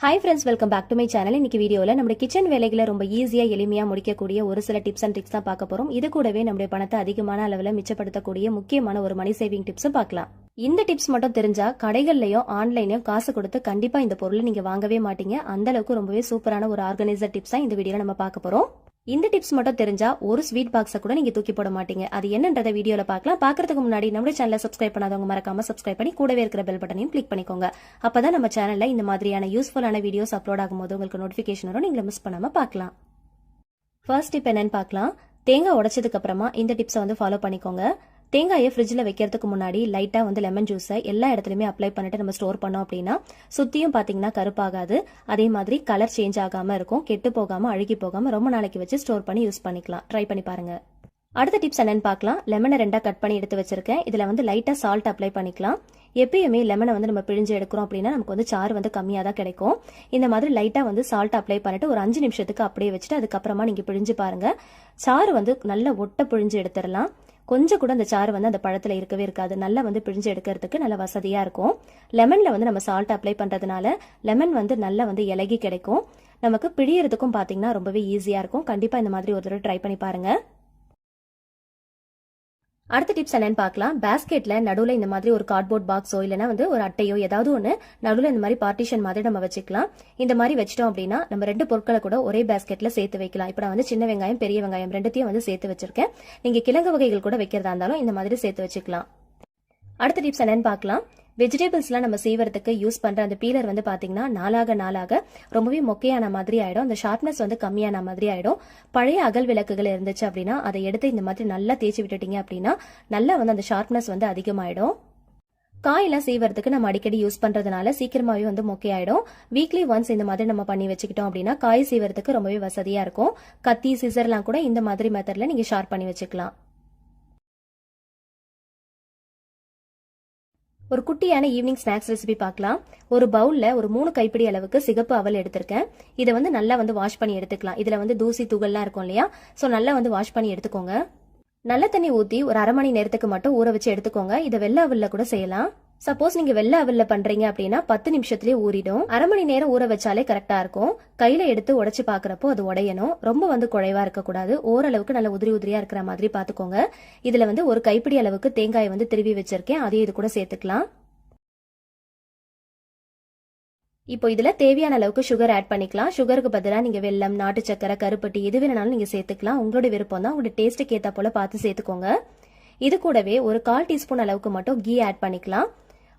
Hi friends, welcome back to my channel. இன்னைக்கு வீடியோல நம்ம கிச்சன் வேலைகளை ரொம்ப ஈஸியா எளிமையா முடிக்கக்கூடிய ஒரு சில டிப்ஸ் அண்ட் ட்ரிக்ஸ் தான் பார்க்க போறோம். இது கூடவே நம்மளுடைய பணத்தை அதிகமான அளவுல மிச்சப்படுத்தக்கூடிய முக்கியமான ஒரு மணி சேவிங் டிப்ஸ் பார்க்கலாம். இந்த டிப்ஸ் மட்டும் தெரிஞ்சா கடைகள்லயும் ஆன்லைன்லயும் காசு கொடுத்து கண்டிப்பா இந்த பொருளை நீங்க வாங்கவே மாட்டீங்க. அந்த அளவுக்கு ரொம்பவே சூப்பரான ஒரு ஆர்கனைசர் டிப்ஸ் தான் இந்த வீடியோல நம்ம பார்க்க போறோம். இந்த டிப்ஸ் மட்டும் தெரிஞ்சா ஒரு ஸ்வீட் பாக்ஸை கூட நீங்க தூக்கி போட மாட்டீங்க. அது என்னன்றத வீடியோல பார்க்கலாம். பார்க்கறதுக்கு முன்னாடி நம்ம சேனலை சப்ஸ்கிரைப் பண்ணாதவங்க மறக்காம சப்ஸ்கிரைப் பண்ணி கூடவே இருக்கிற பெல் பட்டனையும் கிளிக் பண்ணிக்கோங்க. அப்பதான் நம்ம சேனல்ல இந்த மாதிரியான யூஸ்ஃபுல்லான வீடியோஸ் அப்லோட் ஆகும்போது உங்களுக்கு நோட்டிபிகேஷன் வரும். நீங்க மிஸ் பண்ணாம பார்க்கலாம். ஃபர்ஸ்ட் டிப் என்னன்னு பார்க்கலாம். தேங்காய் உடைச்சதுக்கு அப்புறமா இந்த டிப்ஸை ஃபாலோ பண்ணிக்கோங்க. தேங்காயை ஃப்ரிட்ஜில் வைக்கிறதுக்கு முன்னாடி லைட்டாக லெமன் ஜூஸை எல்லா இடத்துலையுமே அப்ளை பண்ணிட்டு நம்ம ஸ்டோர் பண்ணோம் அப்படின்னா சுற்றியும் பார்த்தீங்கன்னா கருப்பாகாது. அதே மாதிரி கலர் சேஞ்ச் ஆகாமல் இருக்கும். கெட்டு போகாமல் அழுகி போகாமல் ரொம்ப நாளைக்கு வச்சு ஸ்டோர் பண்ணி யூஸ் பண்ணிக்கலாம். ட்ரை பண்ணி பாருங்க. அடுத்த டிப்ஸ் என்னன்னு பார்க்கலாம். லெமனை 2 கட் பண்ணி எடுத்து வச்சிருக்கேன். இதில் லைட்டாக சால்ட் அப்ளை பண்ணிக்கலாம். எப்பயுமே லெமனை நம்ம பிழிஞ்சு எடுக்கிறோம் அப்படின்னா நமக்கு சாறு கம்மியாக தான் கிடைக்கும். இந்த மாதிரி லைட்டாக சால்ட் அப்ளை பண்ணிட்டு ஒரு 5 நிமிஷத்துக்கு அப்படியே வச்சுட்டு அதுக்கப்புறமா நீங்கள் பிழிஞ்சு பாருங்க. சாறு நல்ல ஒட்ட பிழிஞ்சு எடுத்துடலாம். கொஞ்சம் கூட அந்த சாறு அந்த பழத்துல இருக்கவே இருக்காது. நல்லா பிழிஞ்சு எடுக்கிறதுக்கு நல்ல வசதியா இருக்கும். லெமன்ல நம்ம சால்ட் அப்ளை பண்றதுனால லெமன் நல்லா இலகி கிடைக்கும். நமக்கு பிழியறதுக்கும் பாத்தீங்கன்னா ரொம்பவே ஈஸியா இருக்கும். கண்டிப்பா இந்த மாதிரி ஒரு தடவை ட்ரை பண்ணி பாருங்க. அடுத்த டிப்ஸ் என்னன்னு பார்க்கலாம். பேஸ்கெட்ல நடுவுல இந்த மாதிரி ஒரு கார்ட்போர்ட் பாக்ஸோ இல்லைன்னா ஒரு அட்டையோ ஏதாவது ஒன்று நடுவுல இந்த மாதிரி பார்ட்டிஷன் மாதிரி நம்ம வச்சுக்கலாம். இந்த மாதிரி வச்சிட்டோம் அப்படின்னா நம்ம 2 பொருட்களை கூட ஒரே பேஸ்கெட்ல சேர்த்து வைக்கலாம். இப்போ நான் சின்ன வெங்காயம் பெரிய வெங்காயம் ரெண்டுத்தையும் சேர்த்து வச்சிருக்கேன். நீங்க கிழங்கு வகைகள் கூட வைக்கிறதா இருந்தாலும் இந்த மாதிரி சேர்த்து வச்சுக்கலாம். அடுத்த டிப்ஸ் என்னன்னு பார்க்கலாம். வெஜிடபிள்ஸ்லாம் நம்ம செய்வறதுக்கு யூஸ் பண்ற அந்த பீலர் பாத்தீங்கன்னா நாளாக ரொம்பவே மொக்கையான மாதிரி ஆயிடும். அந்த ஷார்ப்னஸ் கம்மியான மாதிரி ஆயிடும். பழைய அகல் விளக்குகள் இருந்துச்சு அப்படின்னா அதை எடுத்து இந்த மாதிரி நல்லா தேய்ச்சி விட்டுட்டீங்க அப்படின்னா நல்லா அந்த ஷார்ப்னஸ் அதிகமாயிடும். காயெல்லாம் செய்வறதுக்கு நம்ம அடிக்கடி யூஸ் பண்றதுனால சீக்கிரமாவே மொக்கையாயிடும். வீக்லி ஒன்ஸ் இந்த மாதிரி நம்ம பண்ணி வச்சுக்கிட்டோம் அப்படின்னா காய் செய்வறதுக்கு ரொம்பவே வசதியா இருக்கும். கத்தி சிசர்லாம் கூட இந்த மாதிரி மெத்தட்ல நீங்க ஷார்ப் பண்ணி வச்சுக்கலாம். ஒரு குட்டியான ஈவினிங் ஸ்நாக்ஸ் ரெசிபி பார்க்கலாம். ஒரு பவுல்ல ஒரு 3 கைப்பிடி அளவுக்கு சிகப்பு அவல் எடுத்திருக்கேன். இதை நல்லா வாஷ் பண்ணி எடுத்துக்கலாம். இதுல தூசி துகள்லாம் இருக்கும் இல்லையா, சோ நல்லா வாஷ் பண்ணி எடுத்துக்கோங்க. நல்ல தண்ணி ஊத்தி ஒரு அரை மணி நேரத்துக்கு மட்டும் ஊற வச்சு எடுத்துக்கோங்க. இதை வெள்ளை அவல்ல கூட செய்யலாம். சப்போஸ் நீங்க வெள்ளை அவல்ல பண்றீங்க அப்படின்னா 10 நிமிஷத்துலயே ஊறிடும். அரை மணி நேரம் ஊற வச்சாலே கரெக்டா இருக்கும். கையில எடுத்து உடைச்சு பாக்குறப்போ அது உடையணும். ரொம்ப குழைவா இருக்க கூடாது. ஓரளவுக்கு நல்ல உதிரியா இருக்கிற மாதிரி பாத்துக்கோங்க. இதுல ஒரு கைப்பிடி அளவுக்கு தேங்காயை திருவி வச்சிருக்கேன். அதையும் இது கூட சேர்த்துக்கலாம். இப்போ இதுல தேவையான அளவுக்கு சுகர் ஆட் பண்ணிக்கலாம். சுகருக்கு பதிலா நீங்க வெல்லம், நாட்டு சக்கரை, கருப்பட்டி எது வேணாலும் நீங்க சேர்த்துக்கலாம். உங்களோட விருப்பம் தான். உங்களோட டேஸ்ட்டுக்கு ஏத்தா போல பார்த்து சேர்த்துக்கோங்க. இது கூடவே ஒரு 1/4 டீஸ்பூன் அளவுக்கு மட்டும் கீ ஆட் பண்ணிக்கலாம்.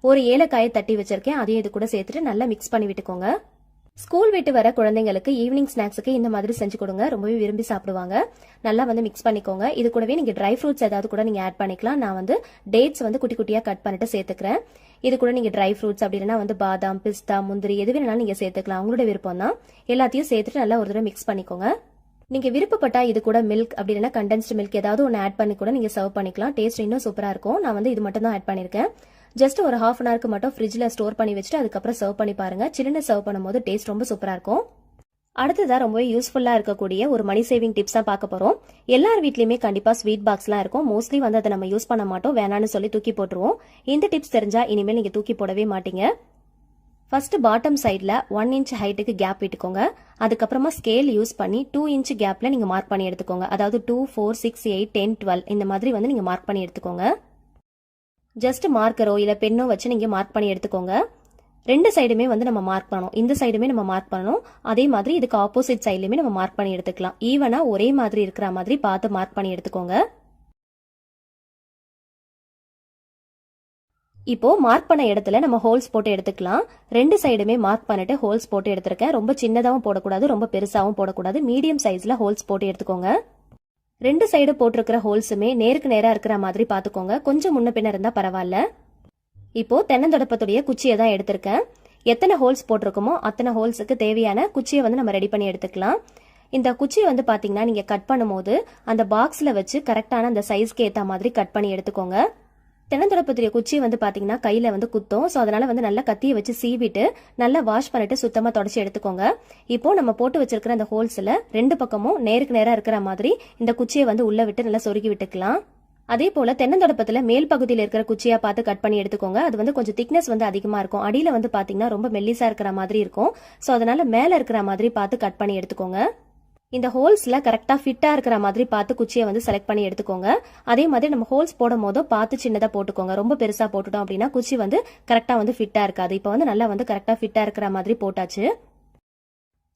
ஒரு ஏலக்காயை தட்டி வச்சிருக்கேன். அதையும் இது கூட சேர்த்துட்டு நல்லா மிக்ஸ் பண்ணி விட்டுக்கோங்க. ஸ்கூல் விட்டு வர குழந்தைங்களுக்கு ஈவினிங் ஸ்நாக்ஸுக்கு இந்த மாதிரி செஞ்சு கொடுங்க. ரொம்பவே விரும்பி சாப்பிடுவாங்க. நல்லா மிக்ஸ் பண்ணிக்கோங்க. இது கூடவே நீங்க ட்ரை ஃப்ரூட்ஸ் ஏதாவது கூட நீங்க ஆட் பண்ணிக்கலாம். நான் டேட்ஸ் குட்டி குட்டியா கட் பண்ணிட்டு சேர்த்துக்கிறேன். இது கூட நீங்க ட்ரை ஃப்ரூட்ஸ் அப்படின்னா பாதாம், பிஸ்தா, முந்திரி எது வேணாலும் நீங்க சேர்த்துக்கலாம். உங்களோட விருப்பம் தான். எல்லாத்தையும் சேர்த்துட்டு நல்லா ஒரு தடவை மிக்ஸ் பண்ணிக்கோங்க. நீங்க விருப்பப்பட்டா இது கூட மில்க் அப்படின்னா கண்டென்ஸ்டு மில்க் ஏதாவது ஒன்று ஆட் பண்ணி கூட நீங்க சர்வ் பண்ணிக்கலாம். டேஸ்ட் இன்னும் சூப்பரா இருக்கும். நான் இது மட்டும் தான் ஆட் பண்ணிருக்கேன். ஜஸ்ட் ஒரு ½ அன் ஹவருக்கு மட்டும் ஃப்ரிட்ஜ்ல ஸ்டோர் பண்ணி வச்சுட்டு அதுக்கப்புறம் சர்வ் பண்ணி பாருங்க. சில்லுன்னு சர்வ் பண்ணும்போது டேஸ்ட் ரொம்ப சூப்பரா இருக்கும். அடுத்ததா ரொம்பவே யூஸ்ஃபுல்லா இருக்கக்கூடிய ஒரு மணி சேவிங் டிப்ஸ் தான் பார்க்க போறோம். எல்லார் வீட்லயுமே கண்டிப்பா ஸ்வீட் பாக்ஸ்லாம் இருக்கும். மோஸ்ட்லி அதை நம்ம யூஸ் பண்ண மாட்டோம். வேணான்னு சொல்லி தூக்கி போட்டுருவோம். இந்த டிப்ஸ் தெரிஞ்சா இனிமேல் நீங்க தூக்கி போடவே மாட்டீங்க. ஃபர்ஸ்ட் பாட்டம் சைட்ல 1 இன்ச் ஹைட்டுக்கு கேப் விட்டுக்கோங்க. அதுக்கப்புறமா ஸ்கேல் யூஸ் பண்ணி 2 இன்ச் கேப்ல நீங்க மார்க் பண்ணி எடுத்துக்கோங்க. அதாவது 2, 4, 6, 8, 10, 12 இந்த மாதிரி நீங்க மார்க் பண்ணி எடுத்துக்கோங்க. ஜஸ்ட் மார்க்கரோ இல்ல பெண்ணோ வச்சு நீங்க மார்க் பண்ணி எடுத்துக்கோங்க. 2 சைடுமே நம்ம மார்க் பண்ணணும். இந்த சைடுமே நம்ம மார்க் பண்ணணும். அதே மாதிரி இதுக்கு ஆப்போசிட் சைட்லயுமே நம்ம மார்க் பண்ணி எடுத்துக்கலாம். ஈவனா ஒரே மாதிரி இருக்கிற மாதிரி பார்த்து மார்க் பண்ணி எடுத்துக்கோங்க. இப்போ மார்க் பண்ண இடத்துல நம்ம ஹோல்ஸ் போட்டு எடுத்துக்கலாம். 2 சைடுமே மார்க் பண்ணிட்டு ஹோல்ஸ் போட்டு எடுத்திருக்கேன். ரொம்ப சின்னதாவும் போடக்கூடாது, ரொம்ப பெருசாவும் போடக்கூடாது. மீடியம் சைஸ்ல ஹோல்ஸ் போட்டு எடுத்துக்கோங்க. 2 சைடு போட்டிருக்கிற ஹோல்ஸுமே நேருக்கு நேரா இருக்கிற மாதிரி பாத்துக்கோங்க. கொஞ்சம் முன்ன பின்ன இருந்தா பரவாயில்ல. இப்போ தென்னந்தொடப்பத்துடைய குச்சியை தான் எடுத்திருக்கேன். எத்தனை ஹோல்ஸ் போட்டிருக்கோமோ அத்தனை ஹோல்ஸுக்கு தேவையான குச்சியை நம்ம ரெடி பண்ணி எடுத்துக்கலாம். இந்த குச்சியை பாத்தீங்கன்னா நீங்க கட் பண்ணும்போது அந்த பாக்ஸ்ல வச்சு கரெக்டான அந்த சைஸ்க்கு ஏத்த மாதிரி கட் பண்ணி எடுத்துக்கோங்க. தென்னந்தொடப்பத்துடைய குச்சி பாத்தீங்கன்னா கையில குத்தும். சோ அதனால நல்லா கத்தியை வச்சு சீவிட்டு நல்லா வாஷ் பண்ணிட்டு சுத்தமா தொடச்சி எடுத்துக்கோங்க. இப்போ நம்ம போட்டு வச்சிருக்கிற அந்த ஹோல்ஸ்ல 2 பக்கமும் நேருக்கு நேரா இருக்கிற மாதிரி இந்த குச்சியை உள்ள விட்டு நல்லா சொருகி விட்டுக்கலாம். அதே போல தென்னந்தொடப்பத்துல மேல் பகுதியில் இருக்கிற குச்சியா பார்த்து கட் பண்ணி எடுத்துக்கோங்க. அது வந்து கொஞ்சம் திக்னஸ் வந்து அதிகமா இருக்கும். அடியில வந்து பாத்தீங்கன்னா ரொம்ப மெல்லிசா இருக்கிற மாதிரி இருக்கும். சோ அதனால மேல இருக்கிற மாதிரி பார்த்து கட் பண்ணி எடுத்துக்கோங்க. இந்த ஹோல்ஸ்ல கரெக்டா ஃபிட்டா இருக்கிற மாதிரி பார்த்து குச்சியை வந்து செலக்ட் பண்ணி எடுத்துக்கோங்க. அதே மாதிரி நம்ம ஹோல்ஸ் போடும் போது பார்த்து சின்னதா போட்டுக்கோங்க. ரொம்ப பெருசா போட்டுட்டோம் அப்படின்னா குச்சி வந்து கரெக்டா வந்து ஃபிட்டா இருக்காது. இப்போ வந்து நல்லா வந்து கரெக்டா ஃபிட்டா இருக்கிற மாதிரி போட்டாச்சு.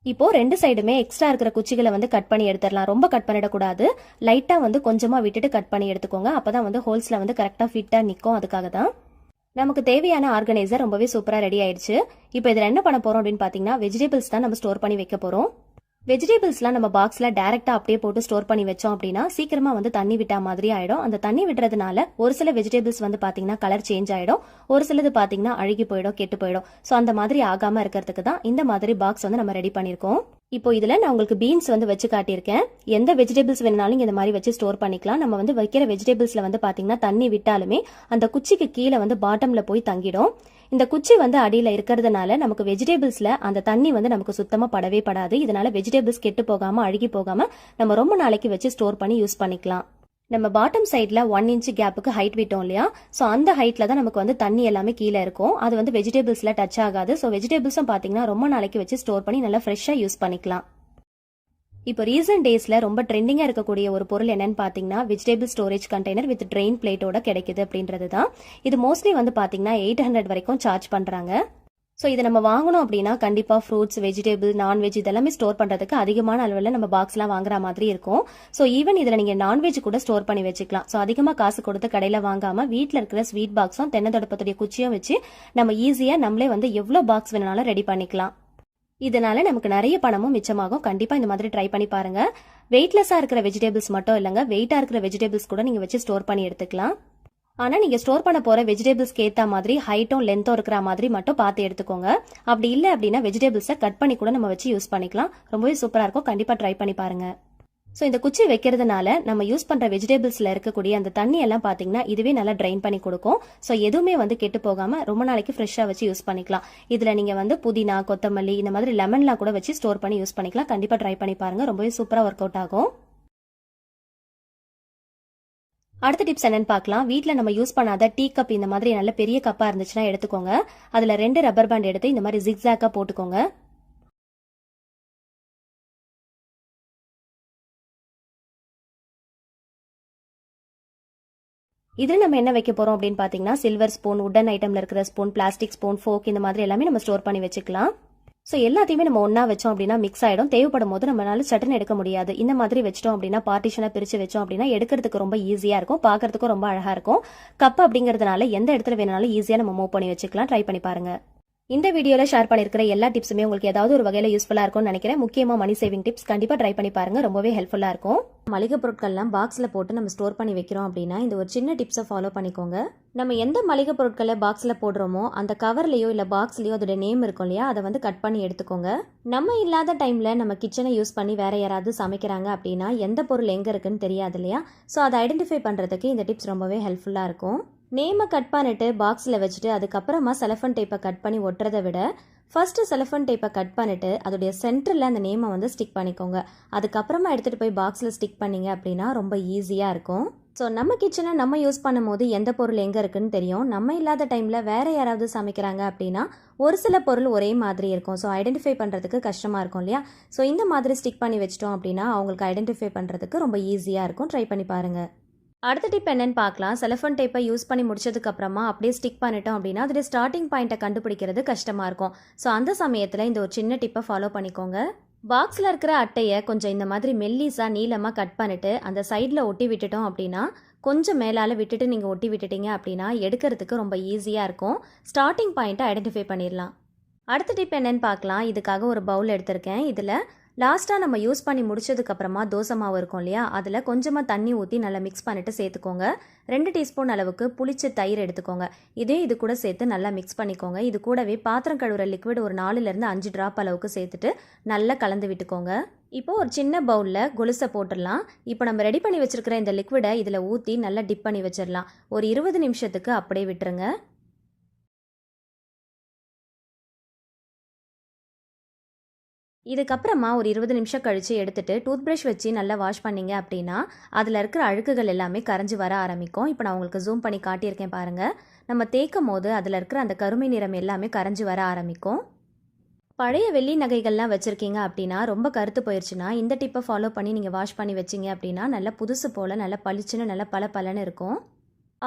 இப்போ ரெண்டு சைடுமே எக்ஸ்ட்ரா இருக்கிற குச்சிகளை வந்து கட் பண்ணி எடுத்துடலாம். ரொம்ப கட் பண்ணிடக்கூடாது. லைட்டா வந்து கொஞ்சமா விட்டுட்டு கட் பண்ணி எடுத்துக்கோங்க. அப்பதான் வந்து ஹோல்ஸ்ல வந்து கரெக்டா ஃபிட்டா நிற்கும். அதுக்காக தான். நமக்கு தேவையான ஆர்கனைசர் ரொம்பவே சூப்பரா ரெடி ஆயிடுச்சு. இப்போ இதில் என்ன பண்ண போறோம் அப்படின்னு பாத்தீங்கன்னா வெஜிடபிள்ஸ் தான் நம்ம ஸ்டோர் பண்ணி வைக்க போறோம். வெஜிடபிள்ஸ்லாம் நம்ம பாக்ஸ்ல டைரக்டா அப்படியே போட்டு ஸ்டோர் பண்ணி வச்சோம் அப்படின்னா சீக்கிரமா வந்து தண்ணி விட்டா மாதிரி ஆயிடும். அந்த தண்ணி விடுறதுனால ஒரு சில வெஜிடபிள்ஸ் வந்து பாத்தீங்கன்னா கலர் சேஞ்ச் ஆயிடும். ஒரு சிலது பாத்தீங்கன்னா அழுகி போயிடும், கெட்டு போயிடும். சோ அந்த மாதிரி ஆகாம இருக்கிறதுக்கு தான் இந்த மாதிரி பாக்ஸ் வந்து நம்ம ரெடி பண்ணிருக்கோம். இப்போ இதுல நான் உங்களுக்கு பீன்ஸ் வந்து வச்சு காட்டியிருக்கேன். எந்த வெஜிடபிள்ஸ் வேணாலும் இந்த மாதிரி வச்சு ஸ்டோர் பண்ணிக்கலாம். நம்ம வந்து வைக்கிற வெஜிடபிள்ஸ்ல வந்து பாத்தீங்கன்னா தண்ணி விட்டாலுமே அந்த குச்சிக்கு கீழே வந்து பாட்டம்ல போய் தங்கிடும். இந்த குச்சி வந்து அடியில இருக்கிறதுனால நமக்கு வெஜிடபிள்ஸ்ல அந்த தண்ணி வந்து நமக்கு சுத்தமா படவே படாது. இதனால வெஜிடபிள்ஸ் கெட்டு போகாம அழுகி போகாம நம்ம ரொம்ப நாளைக்கு வச்சு ஸ்டோர் பண்ணி யூஸ் பண்ணிக்கலாம். நம்ம பாட்டம் சைட்ல 1 இன்ச் கேப்புக்கு ஹைட் விட்டோம் இல்லையா? சோ அந்த ஹைட்ல தான் நமக்கு வந்து தண்ணி எல்லாமே கீழே இருக்கும். அது வந்து வெஜிடபிள்ஸ்ல டச் ஆகாது. சோ வெஜிடபிள்ஸும் பாத்தீங்கன்னா ரொம்ப நாளைக்கு வச்சு ஸ்டோர் பண்ணி நல்லா ஃப்ரெஷ்ஷா யூஸ் பண்ணிக்கலாம். இப்போ ரீசன்ட் டேஸ்ல ரொம்ப ட்ரெண்டிங்கா இருக்கக்கூடிய ஒரு பொருள் என்னன்னு பாத்தீங்கன்னா vegetable storage container with drain பிளேட்டோட கிடைக்குது அப்படின்றது தான். இது மோஸ்ட்லி வந்து பாத்தீங்கன்னா 800 வரைக்கும் சார்ஜ் பண்றாங்க. ஸோ இதை நம்ம வாங்கணும் அப்படின்னா கண்டிப்பாக ஃப்ரூட்ஸ், வெஜிடபிள், நான்வெஜ் இதெல்லாமே ஸ்டோர் பண்ணுறதுக்கு அதிகமான அளவில் நம்ம பாக்ஸ்லாம் வாங்குற மாதிரி இருக்கும். ஸோ ஈவன் இதில் நீங்கள் நான்வெஜ் கூட ஸ்டோர் பண்ணி வச்சுக்கலாம். ஸோ அதிகமாக காசு கொடுத்து கடையில் வாங்காமல் வீட்டில் இருக்கிற ஸ்வீட் பாக்ஸும் தென்னந்தொடப்பத்துடைய குச்சியும் வச்சு நம்ம ஈஸியாக நம்மளே வந்து எவ்வளோ பாக்ஸ் வேணாலும் ரெடி பண்ணிக்கலாம். இதனால நமக்கு நிறைய பணமும் மிச்சமாகும். கண்டிப்பாக இந்த மாதிரி ட்ரை பண்ணி பாருங்க. வெயிட்லெஸ்ஸாக இருக்கிற வெஜிடபிள்ஸ் மட்டும் இல்லைங்க, வெயிட்டாக இருக்கிற வெஜிடபிள்ஸ் கூட நீங்கள் வச்சு ஸ்டோர் பண்ணி எடுத்துக்கலாம். ஆனா நீங்க ஸ்டோர் பண்ண போற வெஜிடபிள்ஸ்க்கு ஏத்த மாதிரி ஹைட்டும் லென்த்தும் இருக்கிற மாதிரி மட்டும் பார்த்து எடுத்துக்கோங்க. அப்படி இல்லை அப்படின்னா வெஜிடபிள்ஸை கட் பண்ணி கூட நம்ம வச்சு யூஸ் பண்ணிக்கலாம். ரொம்பவே சூப்பரா இருக்கும். கண்டிப்பா ட்ரை பண்ணி பாருங்க. ஸோ இந்த குச்சி வைக்கிறதுனால நம்ம யூஸ் பண்ற வெஜிடபிள்ஸ்ல இருக்கக்கூடிய அந்த தண்ணி எல்லாம் பாத்தீங்கன்னா இதுவே நல்லா ட்ரைன் பண்ணி கொடுக்கும். ஸோ எதுவுமே வந்து கெட்டு போகாம ரொம்ப நாளைக்கு ஃப்ரெஷ்ஷா வச்சு யூஸ் பண்ணிக்கலாம். இதுல நீங்க வந்து புதினா, கொத்தமல்லி இந்த மாதிரி லெமன்லாம் கூட வச்சு ஸ்டோர் பண்ணி யூஸ் பண்ணிக்கலாம். கண்டிப்பா ட்ரை பண்ணி பாருங்க. ரொம்பவே சூப்பரா ஒர்க் அவுட் ஆகும். அடுத்த டிப்ஸ் என்னன்னு பார்க்கலாம். வீட்டில் நம்ம யூஸ் பண்ணாத டீ கப் இந்த மாதிரி நல்ல பெரிய கப்பா இருந்துச்சுன்னா எடுத்துக்கோங்க. அதுல 2 ரப்பர் பேண்ட் எடுத்து இந்த மாதிரி ஜிக்ஸாக்கா போட்டுக்கோங்க. இதுல நம்ம என்ன வைக்க போறோம் அப்படின்னு பாத்தீங்கன்னா சில்வர் ஸ்பூன், உடன் ஐட்டம்ல இருக்கிற ஸ்பூன், பிளாஸ்டிக் ஸ்பூன், ஃபோக் இந்த மாதிரி எல்லாமே நம்ம ஸ்டோர் பண்ணி வச்சுக்கலாம். ஸோ எல்லாத்தையுமே நம்ம ஒன்னா வச்சோம் அப்படின்னா மிக்ஸ் ஆயிடும். தேவைப்படும் போது நம்மளால சட்டுன்னு எடுக்க முடியாது. இந்த மாதிரி வச்சிட்டோம் அப்படின்னா பார்ட்டிஷனா பிரிச்சு வச்சோம் அப்படின்னா எடுக்கிறதுக்கு ரொம்ப ஈஸியா இருக்கும், பார்க்கறதுக்கும் ரொம்ப அழகா இருக்கும். கப் அப்படிங்கறதுனால எந்த இடத்துல வேணாலும் ஈஸியா நம்ம மூவ் பண்ணி வச்சுக்கலாம். ட்ரை பண்ணி பாருங்க. இந்த வீடியோல ஷேர் பண்ணிருக்கிற எல்லா டிப்ஸுமே உங்களுக்கு ஏதாவது ஒரு வகையில யூஸ்ஃபுல்லா இருக்கும்னு நினைக்கிறேன். முக்கியமா மணி சேவிங் டிப்ஸ் கண்டிப்பா ட்ரை பண்ணி பாருங்க. ரொம்பவே ஹெல்ப்ஃபுல்லா இருக்கும். மளிகை பொருட்கள்லாம் பாக்ஸ்ல போட்டு நம்ம ஸ்டோர் பண்ணி வைக்கிறோம் அப்படின்னா இந்த ஒரு சின்ன டிப்ஸை ஃபாலோ பண்ணிக்கோங்க. நம்ம எந்த மளிகை பொருட்களை பாக்ஸ்ல போடுறோமோ அந்த கவர்லயோ இல்ல பாக்ஸ்லயோ அதோட நேம் இருக்கும் இல்லையா, அதை வந்து கட் பண்ணி எடுத்துக்கோங்க. நம்ம இல்லாத டைம்ல நம்ம கிச்சனை யூஸ் பண்ணி வேற யாராவது சமைக்கிறாங்க அப்படின்னா எந்த பொருள் எங்க இருக்குன்னு தெரியாது இல்லையா? ஸோ அதை ஐடென்டிஃபை பண்றதுக்கு இந்த டிப்ஸ் ரொம்பவே ஹெல்ப்ஃபுல்லா இருக்கும். நேமை கட் பண்ணிட்டு பாக்ஸில் வச்சுட்டு அதுக்கப்புறமா செலஃபன் டேப்பை கட் பண்ணி ஒட்டுறதை விட ஃபர்ஸ்ட் செலஃபன் டேப்பை கட் பண்ணிட்டு அதோடைய சென்டரில் அந்த நேமை வந்து ஸ்டிக் பண்ணிக்கோங்க. அதுக்கப்புறமா எடுத்துகிட்டு போய் பாக்ஸில் ஸ்டிக் பண்ணிங்க அப்படின்னா ரொம்ப ஈஸியாக இருக்கும். ஸோ நம்ம கிச்சனை நம்ம யூஸ் பண்ணும் போது எந்த பொருள் எங்கே இருக்குன்னு தெரியும். நம்ம இல்லாத டைமில் வேறு யாராவது சமைக்கிறாங்க அப்படின்னா ஒரு சில பொருள் ஒரே மாதிரி இருக்கும். ஸோ ஐடென்டிஃபை பண்ணுறதுக்கு கஷ்டமாக இருக்கும் இல்லையா? ஸோ இந்த மாதிரி ஸ்டிக் பண்ணி வச்சிட்டோம் அப்படின்னா அவங்களுக்கு ஐடென்டிஃபை பண்ணுறதுக்கு ரொம்ப ஈஸியாக இருக்கும். ட்ரை பண்ணி பாருங்கள். அடுத்த டிப் என்னன்னு பார்க்கலாம். செலஃபன் டேப்பை யூஸ் பண்ணி முடிச்சதுக்கு அப்புறமா அப்படியே ஸ்டிக் பண்ணிட்டோம் அப்படின்னா அதோட ஸ்டார்டிங் பாயிண்ட்டை கண்டுபிடிக்கிறது கஷ்டமா இருக்கும். ஸோ அந்த சமயத்தில் இந்த ஒரு சின்ன டிப்பை ஃபாலோ பண்ணிக்கோங்க. பாக்ஸில் இருக்கிற அட்டையை கொஞ்சம் இந்த மாதிரி மெல்லிஸாக நீளமாக கட் பண்ணிட்டு அந்த சைடில் ஒட்டி விட்டுட்டோம் அப்படின்னா கொஞ்சம் மேலால் விட்டுட்டு நீங்கள் ஒட்டி விட்டுட்டீங்க அப்படின்னா எடுக்கிறதுக்கு ரொம்ப ஈஸியாக இருக்கும். ஸ்டார்டிங் பாயிண்ட்டை ஐடென்டிஃபை பண்ணிடலாம். அடுத்த டிப் என்னன்னு பார்க்கலாம். இதுக்காக ஒரு பவுல் எடுத்திருக்கேன். இதில் லாஸ்ட்டாக நம்ம யூஸ் பண்ணி முடிச்சதுக்கப்புறமா தோசை மாவு இருக்கும் இல்லையா, அதில் கொஞ்சமாக தண்ணி ஊற்றி நல்லா மிக்ஸ் பண்ணிட்டு சேர்த்துக்கோங்க. 2 டீஸ்பூன் அளவுக்கு புளிச்ச தயிர் எடுத்துக்கோங்க. இது கூட சேர்த்து நல்லா மிக்ஸ் பண்ணிக்கோங்க. இது கூடவே பாத்திரம் கழுவுற லிக்விட் ஒரு 4லேருந்து 5 ட்ராப் அளவுக்கு சேர்த்துட்டு நல்லா கலந்து விட்டுக்கோங்க. இப்போ ஒரு சின்ன பவுலில் கொலுசை போட்டுடலாம். இப்போ நம்ம ரெடி பண்ணி வச்சிருக்கிற இந்த லிக்விடை இதில் ஊற்றி நல்லா டிப் பண்ணி வச்சிடலாம். ஒரு 20 நிமிஷத்துக்கு அப்படியே விட்டுருங்க. இதுக்கப்புறமா ஒரு 20 நிமிஷம் கழித்து எடுத்துகிட்டு டூத் ப்ரஷ் வச்சு நல்லா வாஷ் பண்ணிங்க அப்படின்னா அதில் இருக்கிற அழுக்குகள் எல்லாமே கரைஞ்சி வர ஆரம்பிக்கும். இப்போ நான் உங்களுக்கு ஜூம் பண்ணி காட்டியிருக்கேன் பாருங்கள். நம்ம தேய்க்கும் போது அதில் இருக்கிற அந்த கருமை நிறம் எல்லாமே கரைஞ்சி வர ஆரம்பிக்கும். பழைய வெள்ளி நகைகள்லாம் வச்சுருக்கீங்க அப்படின்னா ரொம்ப கருத்து போயிடுச்சுன்னா இந்த டிப்பை ஃபாலோ பண்ணி நீங்கள் வாஷ் பண்ணி வச்சிங்க அப்படின்னா நல்லா புதுசு போல் நல்லா பளிச்சுன்னு நல்லா பளபளன்னு இருக்கும்.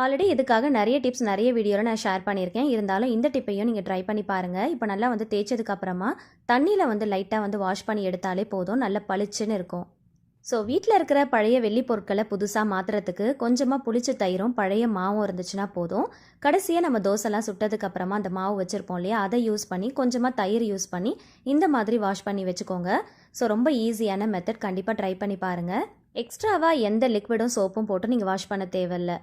ஆல்ரெடி இதுக்காக நிறைய டிப்ஸ் நிறைய வீடியோவில் நான் ஷேர் பண்ணியிருக்கேன். இருந்தாலும் இந்த டிப்பையும் நீங்கள் ட்ரை பண்ணி பாருங்கள். இப்போ நல்லா வந்து தேய்ச்சதுக்கப்புறமா தண்ணியில் வந்து லைட்டாக வந்து வாஷ் பண்ணி எடுத்தாலே போதும், நல்லா பளிச்சுன்னு இருக்கும். ஸோ வீட்டில் இருக்கிற பழைய வெள்ளி பொருட்களை புதுசாக மாற்றுறதுக்கு கொஞ்சமாக புளிச்ச தயிரும் பழைய மாவும் இருந்துச்சுன்னா போதும். கடைசியாக நம்ம தோசைலாம் சுட்டதுக்கப்புறமா அந்த மாவு வச்சுருப்போம் இல்லையா, அதை யூஸ் பண்ணி கொஞ்சமாக தயிர் யூஸ் பண்ணி இந்த மாதிரி வாஷ் பண்ணி வச்சுக்கோங்க. ஸோ ரொம்ப ஈஸியான மெத்தட், கண்டிப்பாக ட்ரை பண்ணி பாருங்கள். எக்ஸ்ட்ராவாக எந்த லிக்விடும் சோப்பும் போட்டு நீங்கள் வாஷ் பண்ண தேவையில்லை.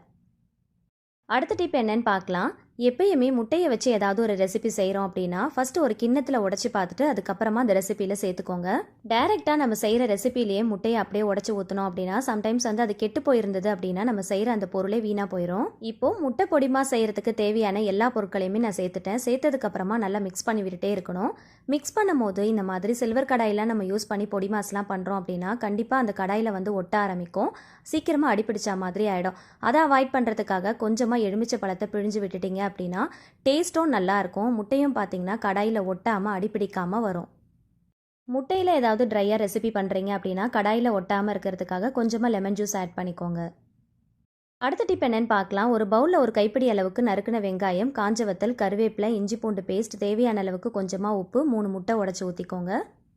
அடுத்த டிப் என்னன்னு பார்க்கலாம். எப்பயுமே முட்டையை வச்சு ஏதாவது ஒரு ரெசிபி செய்கிறோம் அப்படின்னா ஃபஸ்ட்டு ஒரு கிண்ணத்தில் உடச்சி பார்த்துட்டு அதுக்கப்புறமா அந்த ரெசிபியில் சேர்த்துக்கோங்க. டைரெக்டாக நம்ம செய்கிற ரெசிபிலேயே முட்டையை அப்படியே உடச்சி ஊற்றணும் அப்படின்னா சம்டைம்ஸ் வந்து அது கெட்டு போயிருந்தது அப்படின்னா நம்ம செய்கிற அந்த பொருளே வீணாக போயிடும். இப்போது முட்டை பொடிமா செய்கிறதுக்கு தேவையான எல்லா பொருட்களையுமே நான் சேர்த்துட்டேன். சேர்த்ததுக்கப்புறமா நல்லா மிக்ஸ் பண்ணி விட்டுட்டே இருக்கணும். மிக்ஸ் பண்ணும் போது இந்த மாதிரி சில்வர் கடாயெலாம் நம்ம யூஸ் பண்ணி பொடிமாஸ்லாம் பண்ணுறோம் அப்படின்னா கண்டிப்பாக அந்த கடாயில் வந்து ஒட்ட ஆரம்பிக்கும், சீக்கிரமாக அடிப்பிடிச்சா மாதிரி ஆகிடும். அதை அவாய்ட் பண்ணுறதுக்காக கொஞ்சமாக எலுமிச்சை பழத்தை பிழிஞ்சு விட்டுட்டீங்க அப்படின்னா டேஸ்ட்டும் நல்லாயிருக்கும். முட்டையும் பார்த்தீங்கன்னா கடாயில் ஒட்டாமல் அடிப்பிடிக்காமல் வரும். முட்டையில் ஏதாவது ட்ரையாக ரெசிபி பண்ணுறீங்க அப்படின்னா கடாயில் ஒட்டாமல் இருக்கிறதுக்காக கொஞ்சமாக லெமன் ஜூஸ் ஆட் பண்ணிக்கோங்க. அடுத்த டிப் என்னன்னு பார்க்கலாம். ஒரு பவுலில் ஒரு கைப்பிடி அளவுக்கு நறுக்கின வெங்காயம், காஞ்ச வத்தல், கருவேப்பிலை, இஞ்சி பூண்டு பேஸ்ட், தேவையான அளவுக்கு கொஞ்சமாக உப்பு, 3 முட்டை உடச்சி ஊற்றிக்கோங்க.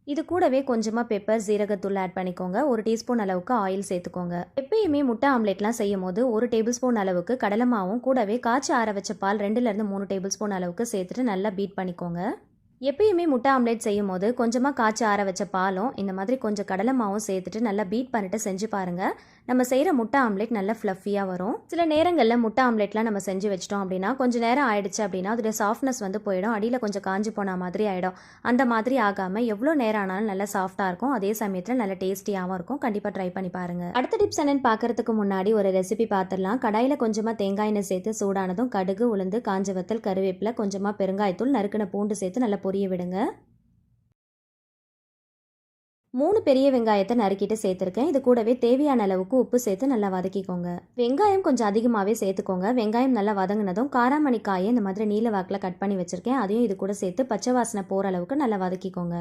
இது கூடவே கொஞ்சமாக பெப்பர், ஜீரகத்தூள் ஆட் பண்ணிக்கோங்க. 1 டீஸ்பூன் அளவுக்கு ஆயில் சேர்த்துக்கோங்க. எப்பயுமே முட்டை ஆம்லேட்லாம் செய்யும் போது 1 டேபிள் ஸ்பூன் அளவுக்கு கடலை மாவும் கூடவே காய்ச்சி ஆற வச்ச பால் 2லேருந்து 3 டேபிள் ஸ்பூன் அளவுக்கு சேர்த்துட்டு நல்லா பீட் பண்ணிக்கோங்க. எப்பயுமே முட்டை ஆம்லேட் செய்யும் போது கொஞ்சமாக காய்ச்சி ஆற வச்ச பாலும் இந்த மாதிரி கொஞ்சம் கடலை மாவும் சேர்த்துட்டு நல்லா பீட் பண்ணிட்டு செஞ்சு பாருங்கள். நம்ம செய்கிற முட்டை ஆம்லேட் நல்லா ஃப்ளஃபியாக வரும். சில நேரங்களில் முட்டை ஆம்லேட்லாம் நம்ம செஞ்சு வச்சிட்டோம் அப்படின்னா கொஞ்சம் நேரம் ஆயிடுச்சு அப்படின்னா அதோட சாஃப்ட்னஸ் வந்து போயிடும், அடியில் கொஞ்சம் காஞ்சி போன மாதிரி ஆகிடும். அந்த மாதிரி ஆகாமல் எவ்வளோ நேரம் ஆனாலும் நல்லா சாஃப்டாக இருக்கும், அதே சமயத்தில் நல்ல டேஸ்டியாகவும் இருக்கும். கண்டிப்பாக ட்ரை பண்ணி பாருங்கள். அடுத்த டிப்ஸ் என்னன்னு பார்க்கறதுக்கு முன்னாடி ஒரு ரெசிபி பார்த்துடலாம். கடாயில் கொஞ்சமாக தேங்காய் எண்ணெய் சேர்த்து சூடானதும் கடுகு, உளுந்து, காஞ்ச வத்தல், கருவேப்பிலை, கொஞ்சமாக பெருங்காயத்தூள், நறுக்கின பூண்டு சேர்த்து நல்லா பொரிய விடுங்க. 3 பெரிய வெங்காயத்தை நறுக்கிட்டு சேர்த்துருக்கேன். இது கூடவே தேவையான அளவுக்கு உப்பு சேர்த்து நல்லா வதக்கிக்கோங்க. வெங்காயம் கொஞ்சம் அதிகமாகவே சேர்த்துக்கோங்க. வெங்காயம் நல்லா வதங்கினதும் காராமணி காயை இந்த மாதிரி நீல வாக்கில் கட் பண்ணி வச்சுருக்கேன், அதையும் இது கூட சேர்த்து பச்சை வாசனை போகிற அளவுக்கு நல்லா வதக்கிக்கோங்க.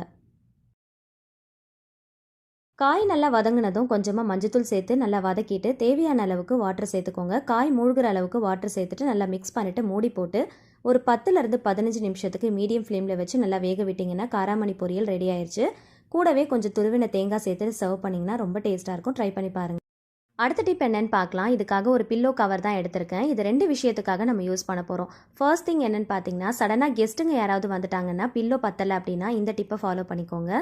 காய் நல்லா வதங்கினதும் கொஞ்சமாக மஞ்சத்தூள் சேர்த்து நல்லா வதக்கிட்டு தேவையான அளவுக்கு வாட்டர் சேர்த்துக்கோங்க. காய் மூழ்கிற அளவுக்கு வாட்டர் சேர்த்துட்டு நல்லா மிக்ஸ் பண்ணிவிட்டு மூடி போட்டு ஒரு 10லேருந்து 15 நிமிஷத்துக்கு மீடியம் ஃப்ளேமில் வச்சு நல்லா வேக விட்டிங்கன்னா காராமணி பொரியல் ரெடி ஆயிடுச்சு. கூடவே கொஞ்சம் துருவின தேங்காய் சேர்த்து சர்வ் பண்ணிங்கன்னா ரொம்ப டேஸ்ட்டாக இருக்கும். ட்ரை பண்ணி பாருங்கள். அடுத்த டிப் என்னன்னு பார்க்கலாம். இதுக்காக ஒரு பில்லோ கவர் தான் எடுத்திருக்கேன். இது 2 விஷயத்துக்காக நம்ம யூஸ் பண்ண போகிறோம். ஃபர்ஸ்ட் திங் என்னன்னு பார்த்தீங்கன்னா, சடனாக கெஸ்ட்டுங்க யாராவது வந்துட்டாங்கன்னா பில்லோ பத்தலை அப்படின்னா இந்த டிப்பை ஃபாலோ பண்ணிக்கோங்க.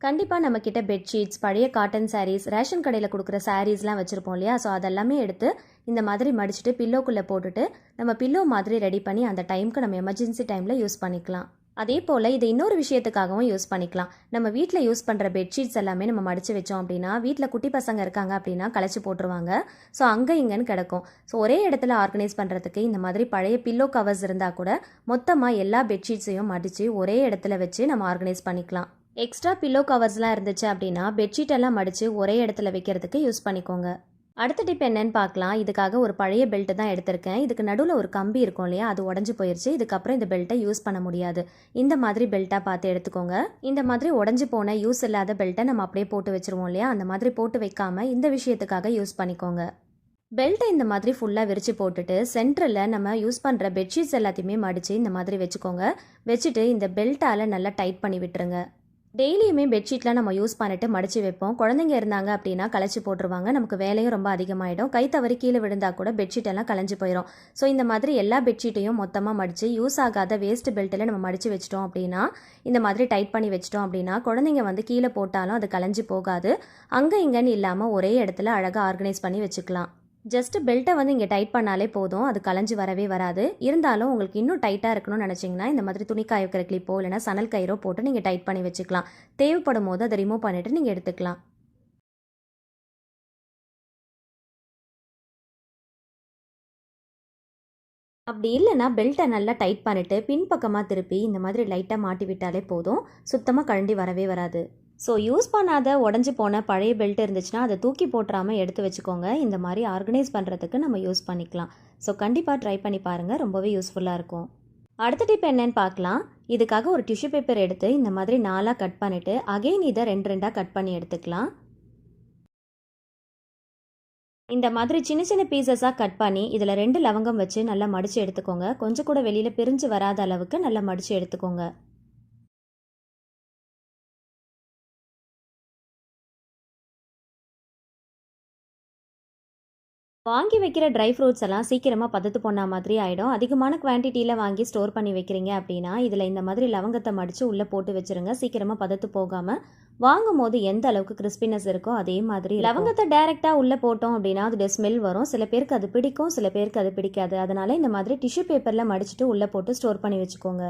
கண்டிப்பாக நம்மக்கிட்ட பெட்ஷீட்ஸ், பழைய காட்டன் சாரீஸ், ரேஷன் கடையில் கொடுக்குற சாரீஸ்லாம் வச்சுருப்போம் இல்லையா, ஸோ அதெல்லாமே எடுத்து இந்த மாதிரி மடிச்சுட்டு பில்லோக்குள்ளே போட்டுட்டு நம்ம பில்லோ மாதிரி ரெடி பண்ணி அந்த டைமுக்கு நம்ம எமர்ஜென்சி டைமில் யூஸ் பண்ணிக்கலாம். அதே போல் இதை இன்னொரு விஷயத்துக்காகவும் யூஸ் பண்ணிக்கலாம். நம்ம வீட்டில் யூஸ் பண்ணுற பெட்ஷீட்ஸ் எல்லாமே நம்ம மடித்து வச்சோம் அப்படின்னா வீட்டில் குட்டி பசங்க இருக்காங்க அப்படின்னா களைச்சி போட்டுருவாங்க, ஸோ அங்கே இங்கேன்னு கிடக்கும். ஸோ ஒரே இடத்துல ஆர்கனைஸ் பண்ணுறதுக்கு இந்த மாதிரி பழைய பில்லோ கவர்ஸ் இருந்தால் கூட மொத்தமாக எல்லா பெட்ஷீட்ஸையும் மடித்து ஒரே இடத்துல வச்சு நம்ம ஆர்கனைஸ் பண்ணிக்கலாம். எக்ஸ்ட்ரா பில்லோ கவர்ஸ்லாம் இருந்துச்சு அப்படின்னா பெட்ஷீட் எல்லாம் மடித்து ஒரே இடத்துல வைக்கிறதுக்கு யூஸ் பண்ணிக்கோங்க. அடுத்த டிப் என்னன்னு பார்க்கலாம். இதுக்காக ஒரு பழைய பெல்ட் தான் எடுத்திருக்கேன். இதுக்கு நடுவில் ஒரு கம்பி இருக்கும் இல்லையா, அது உடஞ்சி போயிடுச்சு. இதுக்கப்புறம் இந்த பெல்ட்டை யூஸ் பண்ண முடியாது. இந்த மாதிரி பெல்ட்டாக பார்த்து எடுத்துக்கோங்க. இந்த மாதிரி உடஞ்சி போன யூஸ் இல்லாத பெல்ட்டை நம்ம அப்படியே போட்டு வச்சுருவோம் இல்லையா, அந்த மாதிரி போட்டு வைக்காம இந்த விஷயத்துக்காக யூஸ் பண்ணிக்கோங்க. பெல்ட்டை இந்த மாதிரி ஃபுல்லாக விரித்து போட்டுட்டு சென்டரில் நம்ம யூஸ் பண்ணுற பெட்ஷீட்ஸ் எல்லாத்தையுமே மடித்து இந்த மாதிரி வச்சுக்கோங்க. வச்சுட்டு இந்த பெல்ட்டால் நல்லா டைட் பண்ணி விட்டுருங்க. டெய்லியுமே பெட்ஷீட்லாம் நம்ம யூஸ் பண்ணிட்டு மடித்து வைப்போம். குழந்தைங்க இருந்தாங்க அப்படின்னா களைச்சி போட்டுருவாங்க, நமக்கு வேலையும் ரொம்ப அதிகமாகிடும். கை தவறி கீழே விழுந்தால் கூட பெட்ஷீட் எல்லாம் களைஞ்சி போயிடும். ஸோ இந்த மாதிரி எல்லா பெட்ஷீட்டையும் மொத்தமாக மடித்து யூஸ் ஆகாத வேஸ்ட் பெல்ட்டில் நம்ம மடித்து வச்சிட்டோம் அப்படின்னா இந்த மாதிரி டைட் பண்ணி வச்சிட்டோம் அப்படின்னா குழந்தைங்க வந்து கீழே போட்டாலும் அது களைஞ்சி போகாது. அங்கே இங்கேன்னு இல்லாமல் ஒரே இடத்துல அழகாக ஆர்கனைஸ் பண்ணி வச்சுக்கலாம். ஜஸ்ட் பெல்ட்டை வந்து இங்கே டைட் பண்ணாலே போதும், அது களைஞ்சி வரவே வராது. இருந்தாலும் உங்களுக்கு இன்னும் டைட்டாக இருக்கணும்னு நினச்சிங்கன்னா இந்த மாதிரி துணி காய வைக்கிற கிளிப்போ இல்லைனா சணல் கயிறோ போட்டு நீங்கள் டைட் பண்ணி வச்சுக்கலாம். தேவைப்படும் போது அதை ரிமூவ் பண்ணிவிட்டு நீங்கள் எடுத்துக்கலாம். அப்படி இல்லைனா பெல்ட்டை நல்லா டைட் பண்ணிவிட்டு பின்பக்கமாக திருப்பி இந்த மாதிரி லைட்டாக மாட்டி விட்டாலே போதும், சுத்தமாக கழண்டி வரவே வராது. ஸோ யூஸ் பண்ணாத உடஞ்சி போன பழைய பெல்ட் இருந்துச்சுன்னா அதை தூக்கி போட்டுறாமல் எடுத்து வச்சுக்கோங்க. இந்த மாதிரி ஆர்கனைஸ் பண்ணுறதுக்கு நம்ம யூஸ் பண்ணிக்கலாம். ஸோ கண்டிப்பாக ட்ரை பண்ணி பாருங்கள், ரொம்பவே யூஸ்ஃபுல்லாக இருக்கும். அடுத்த டிப் என்னன்னு பார்க்கலாம். இதுக்காக ஒரு டிஷ்யூ பேப்பர் எடுத்து இந்த மாதிரி 4ஆக கட் பண்ணிவிட்டு அகைன் இதை 2 கட் பண்ணி எடுத்துக்கலாம். இந்த மாதிரி சின்ன சின்ன பீசஸாக கட் பண்ணி இதில் 2 லவங்கம் வச்சு நல்லா மடித்து எடுத்துக்கோங்க. கொஞ்சம் கூட வெளியில் பிரிஞ்சு வராத அளவுக்கு நல்லா மடித்து எடுத்துக்கோங்க. வாங்கி வைக்கிற ட்ரை ஃப்ரூட்ஸ் எல்லாம் சீக்கிரமாக பதத்து போன மாதிரி ஆகிடும். அதிகமான குவான்டிட்டியில் வாங்கி ஸ்டோர் பண்ணி வைக்கிறீங்க அப்படின்னா இதில் இந்த மாதிரி லவங்கத்தை மடித்து உள்ளே போட்டு வச்சுருங்க. சீக்கிரமாக பதத்து போகாமல் வாங்கும் போது எந்த அளவுக்கு கிறிஸ்பினஸ் இருக்கோ அதே மாதிரி. லவங்கத்தை டைரெக்டாக உள்ளே போட்டோம் அப்படின்னா அதோட ஸ்மெல் வரும். சில பேருக்கு அது பிடிக்கும், சில பேருக்கு அது பிடிக்காது. அதனால் இந்த மாதிரி டிஷ்யூ பேப்பரில் மடிச்சுட்டு உள்ளே போட்டு ஸ்டோர் பண்ணி வச்சுக்கோங்க.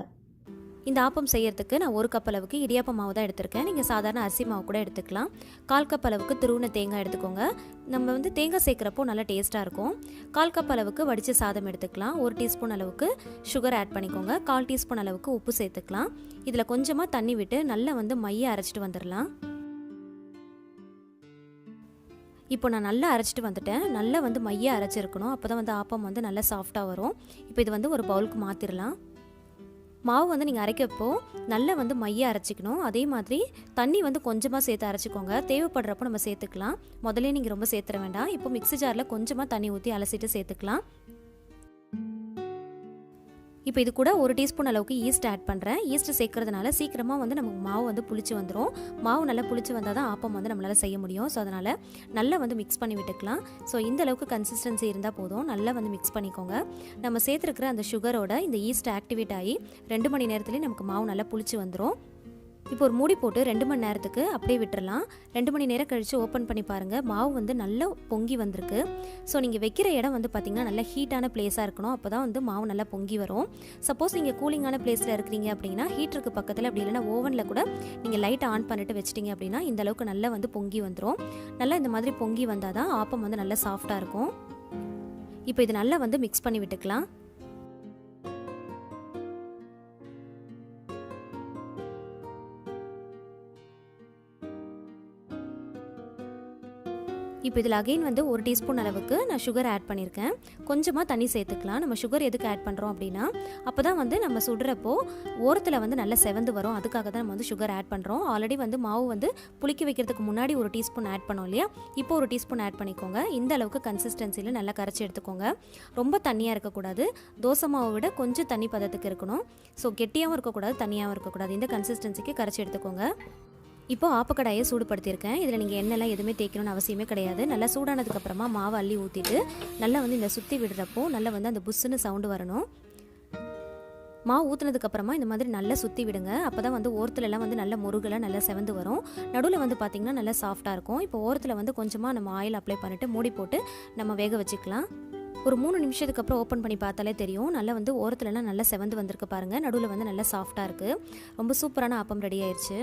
இந்த ஆப்பம் செய்யறதுக்கு நான் 1 கப் அளவுக்கு இடியாப்ப மாவு தான் எடுத்திருக்கேன். நீங்கள் சாதாரண அரிசி மாவு கூட எடுத்துக்கலாம். 1/4 கப் அளவுக்கு துருவின தேங்காய் எடுத்துக்கோங்க. நம்ம தேங்காய் சேர்க்குறப்போ நல்லா டேஸ்ட்டாக இருக்கும். 1/4 கப் அளவுக்கு வடித்த சாதம் எடுத்துக்கலாம். 1 டீஸ்பூன் அளவுக்கு சுகர் ஆட் பண்ணிக்கோங்க. 1/4 டீஸ்பூன் அளவுக்கு உப்பு சேர்த்துக்கலாம். இதில் கொஞ்சமாக தண்ணி விட்டு நல்லா மைய அரைச்சிட்டு வந்துடலாம். இப்போ நான் நல்லா அரைச்சிட்டு வந்துட்டேன். நல்லா மைய அரைச்சிருக்கணும். அப்போ தான் ஆப்பம் நல்லா சாஃப்டாக வரும். இப்போ இது ஒரு பவுலுக்கு மாற்றிடலாம். மாவு நீங்கள் அரைக்கப்போ நல்லா மைய அரைச்சிக்கணும். அதே மாதிரி தண்ணி கொஞ்சமாக சேர்த்து அரைச்சிக்கோங்க. தேவைப்படுறப்போ நம்ம சேர்த்துக்கலாம். முதல்ல நீங்கள் ரொம்ப சேர்த்துற வேண்டாம். இப்போ மிக்ஸி ஜாரில் கொஞ்சமாக தண்ணி ஊற்றி அலசிட்டு சேர்த்துக்கலாம். இப்போ இது கூட 1 டீஸ்பூன் அளவுக்கு ஈஸ்ட் ஆட் பண்ணுறேன். ஈஸ்ட் சேர்க்கறதுனால சீக்கிரமாக நமக்கு மாவு புளிச்சு வந்துடும். மாவு நல்லா புளிச்சு வந்தால் தான் ஆப்பம் நம்மளால் செய்ய முடியும். ஸோ அதனால் நல்லா மிக்ஸ் பண்ணி விட்டுக்கலாம். ஸோ இந்த அளவுக்கு கன்சிஸ்டன்சி இருந்தால் போதும். நல்லா மிக்ஸ் பண்ணிக்கோங்க. நம்ம சேர்த்துருக்கிற அந்த சுகரோட இந்த ஈஸ்ட் ஆக்டிவேட் ஆகி 2 மணி நேரத்துலேயே நமக்கு மாவு நல்லா புளிச்சு வந்துடும். இப்போ ஒரு மூடி போட்டு 2 மணி நேரத்துக்கு அப்படியே விட்டுறலாம். 2 மணி நேரம் கழித்து ஓப்பன் பண்ணி பாருங்கள். மாவு நல்லா பொங்கி வந்திருக்கு. ஸோ நீங்கள் வைக்கிற இடம் பார்த்திங்கன்னா நல்லா ஹீட்டான பிளேஸாக இருக்கணும். அப்போ தான் மாவு நல்லா பொங்கி வரும். சப்போஸ் நீங்கள் கூலிங்கான பிளேஸில் இருக்கிறீங்க அப்படின்னா ஹீட்டருக்கு பக்கத்தில் அப்படி இல்லைனா ஓவனில் கூட நீங்கள் லைட்டை ஆன் பண்ணிட்டு வச்சிட்டிங்க அப்படின்னா இந்த அளவுக்கு நல்லா பொங்கி வந்துடும். நல்லா இந்த மாதிரி பொங்கி வந்தால் தான் ஆப்பம் நல்லா சாஃப்டாக இருக்கும். இப்போ இது நல்லா மிக்ஸ் பண்ணி விட்டுக்கலாம். இப்போ இதில் அகைன் 1 டீஸ்பூன் அளவுக்கு நான் சுகர் ஆட் பண்ணியிருக்கேன். கொஞ்சமாக தண்ணி சேர்த்துக்கலாம். நம்ம சுகர் எதுக்கு ஆட் பண்ணுறோம் அப்படின்னா அப்போ தான் நம்ம சுடுறப்போ ஓரத்தில் நல்லா செவந்து வரும். அதுக்காக தான் நம்ம சுகர் ஆட் பண்ணுறோம். ஆல்ரெடி மாவு புளிக்க வைக்கிறதுக்கு முன்னாடி 1 டீஸ்பூன் ஆட் பண்ணோம் இல்லையா, இப்போ 1 டீஸ்பூன் ஆட் பண்ணிக்கோங்க. இந்த அளவுக்கு கன்சிஸ்டன்சியில் நல்லா கரைச்சி எடுத்துக்கோங்க. ரொம்ப தண்ணியாக இருக்கக்கூடாது. தோசை மாவை விட கொஞ்சம் தண்ணி பதத்துக்கு இருக்கணும். ஸோ கெட்டியாகவும் இருக்கக்கூடாது, தண்ணியாகவும் இருக்கக்கூடாது. இந்த கன்சிஸ்டன்சிக்கு கரைச்சி எடுத்துக்கோங்க. இப்போ ஆப்பக்கடாயை சூடுபடுத்தியிருக்கேன். இதில் நீங்கள் எண்ணெய்லாம் எதுவுமே தேய்க்கணும்னு அவசியமே கிடையாது. நல்லா சூடானதுக்கப்புறமா மாவு அள்ளி ஊற்றிட்டு நல்லா இந்த சுற்றி விடுறப்போ நல்லா அந்த புஷ்ஷுன்னு சவுண்டு வரணும். மாவு ஊற்றுனதுக்கப்புறமா இந்த மாதிரி நல்லா சுற்றி விடுங்க. அப்போ தான் ஓரத்துலலாம் நல்ல முருகலாக நல்லா செவந்து வரும். நடுவில் பார்த்திங்கன்னா நல்லா சாஃப்டாக இருக்கும். இப்போ ஓரத்தில் கொஞ்சமாக நம்ம ஆயில் அப்ளை பண்ணிவிட்டு மூடி போட்டு நம்ம வேக வச்சுக்கலாம். ஒரு 3 நிமிஷத்துக்கு அப்புறம் ஓப்பன் பண்ணி பார்த்தாலே தெரியும். நல்லா ஓரத்துலலாம் நல்லா செவந்து வந்திருக்கு பாருங்கள். நடுவில் நல்லா சாஃப்டாக இருக்குது. ரொம்ப சூப்பரான ஆப்பம் ரெடி ஆயிடுச்சு.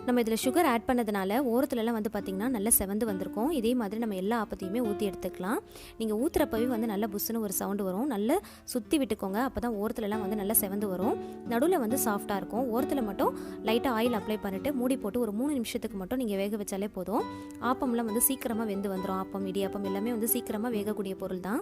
நம்ம இதில் சுகர் ஆட் பண்ணதுனால ஓரத்துலலாம் பார்த்திங்கன்னா நல்லா செவந்து வந்திருக்கும். இதே மாதிரி நம்ம எல்லா ஆப்பத்தையுமே ஊற்றி எடுத்துக்கலாம். நீங்கள் ஊற்றுறப்பவே நல்ல புஷ்ஷுன்னு ஒரு சவுண்டு வரும். நல்லா சுற்றி விட்டுக்கோங்க. அப்போ தான் ஓரத்துலலாம் நல்லா செவந்து வரும். நடுவில் சாஃப்டாக இருக்கும். ஓரத்தில் மட்டும் லைட்டாக ஆயில் அப்ளை பண்ணிவிட்டு மூடி போட்டு ஒரு 3 நிமிஷத்துக்கு மட்டும் நீங்கள் வேக வச்சாலே போதும். ஆப்பம்லாம் சீக்கிரமாக வெந்து வந்துடும். ஆப்பம், இடியாப்பம் எல்லாமே சீக்கிரமாக வேகக்கூடிய பொருள் தான்.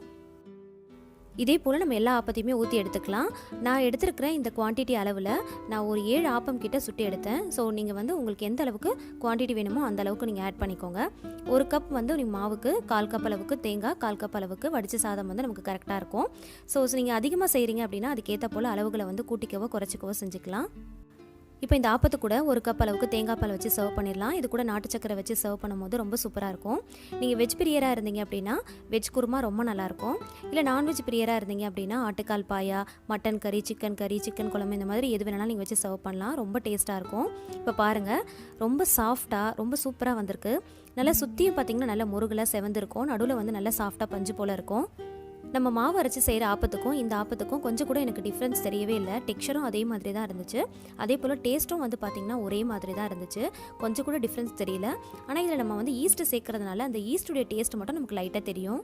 இதே போல் நம்ம எல்லா ஆப்பத்தையுமே ஊற்றி எடுத்துக்கலாம். நான் எடுத்துருக்கிற இந்த குவான்டிட்டி அளவில் நான் ஒரு 7 ஆப்பம் கிட்ட சுட்டி எடுத்தேன். ஸோ நீங்கள் உங்களுக்கு எந்த அளவுக்கு குவான்டிட்டி வேணுமோ அந்த அளவுக்கு நீங்கள் ஆட் பண்ணிக்கோங்க. 1 கப் நீங்கள் மாவுக்கு 1/4 கப் அளவுக்கு தேங்காய், 1/4 கப் அளவுக்கு வடித்த சாதம் நமக்கு கரெக்டாக இருக்கும். ஸோ நீங்கள் அதிகமாக செய்கிறீங்க அப்படின்னா அதுக்கேற்ற போல் அளவுகளை கூட்டிக்கவோ குறைச்சிக்கவோ செஞ்சுக்கலாம். இப்போ இந்த ஆப்பத்து கூட 1 கப் அளவுக்கு தேங்காய் பால் வச்சு சர்வ் பண்ணிடலாம். இது கூட நாட்டு சக்கரை வச்சு சர்வ் பண்ணும்போது ரொம்ப சூப்பராக இருக்கும். நீங்கள் வெஜ் பிரியராக இருந்தீங்க அப்படின்னா வெஜ் குருமா ரொம்ப நல்லாயிருக்கும். இல்லை நான்வெஜ் பிரியராக இருந்தீங்க அப்படின்னா ஆட்டுக்கால் பாயா, மட்டன் கறி, சிக்கன் குழம்பு இந்த மாதிரி எது வேணாலும் நீங்கள் வச்சு சர்வ் பண்ணலாம். ரொம்ப டேஸ்ட்டாக இருக்கும். இப்போ பாருங்கள், ரொம்ப சாஃப்டாக ரொம்ப சூப்பராக வந்திருக்கு. நல்லா சுற்றியும் பார்த்திங்கன்னா நல்லா முருகலாக செவந்திருக்கும். நடுவில் நல்லா சாஃப்டாக பஞ்சு போல் இருக்கும். நம்ம மாவு அரைச்சி செய்கிற ஆப்பத்துக்கும் இந்த ஆப்பத்துக்கும் கொஞ்சம் கூட எனக்கு டிஃப்ரென்ஸ் தெரியவே இல்லை. டெக்ஸ்சரும் அதே மாதிரி தான் இருந்துச்சு. அதே போல் டேஸ்ட்டும் பார்த்திங்கன்னா ஒரே மாதிரி தான் இருந்துச்சு. கொஞ்சம் கூட டிஃப்ரென்ஸ் தெரியல. ஆனால் இதில் நம்ம ஈஸ்ட்டு சேர்க்கறதுனால அந்த ஈஸ்ட்டுடைய டேஸ்ட் மட்டும் நமக்கு லைட்டாக தெரியும்.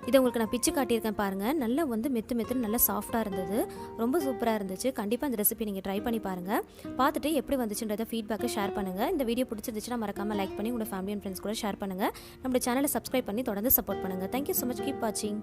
இதை உங்களுக்கு நான் பிச்சு காட்டியிருக்கேன் பாருங்கள். நல்லா வந்து மெத்துன்னு நல்லா சாஃப்டாக இருந்தது. ரொம்ப சூப்பராக இருந்துச்சு. கண்டிப்பாக இந்த ரெசிபி நீங்கள் ட்ரை பண்ணி பாருங்கள். பார்த்துட்டு எப்படி வந்துச்சுன்றதை ஃபீட்பேக்கை ஷேர் பண்ணுங்கள். இந்த வீடியோ பிடிச்சிருந்துச்சுன்னா மறக்காமல் லைக் பண்ணி உங்களோட ஃபேமிலி அண்ட் ஃப்ரெண்ட்ஸ் கூட ஷேர் பண்ணுங்கள். நம்மளோட சேனலை சப்ஸ்கிரைப் பண்ணி தொடர்ந்து சப்போர்ட் பண்ணுங்கள். Thank you so much. கீப் வாட்சிங்.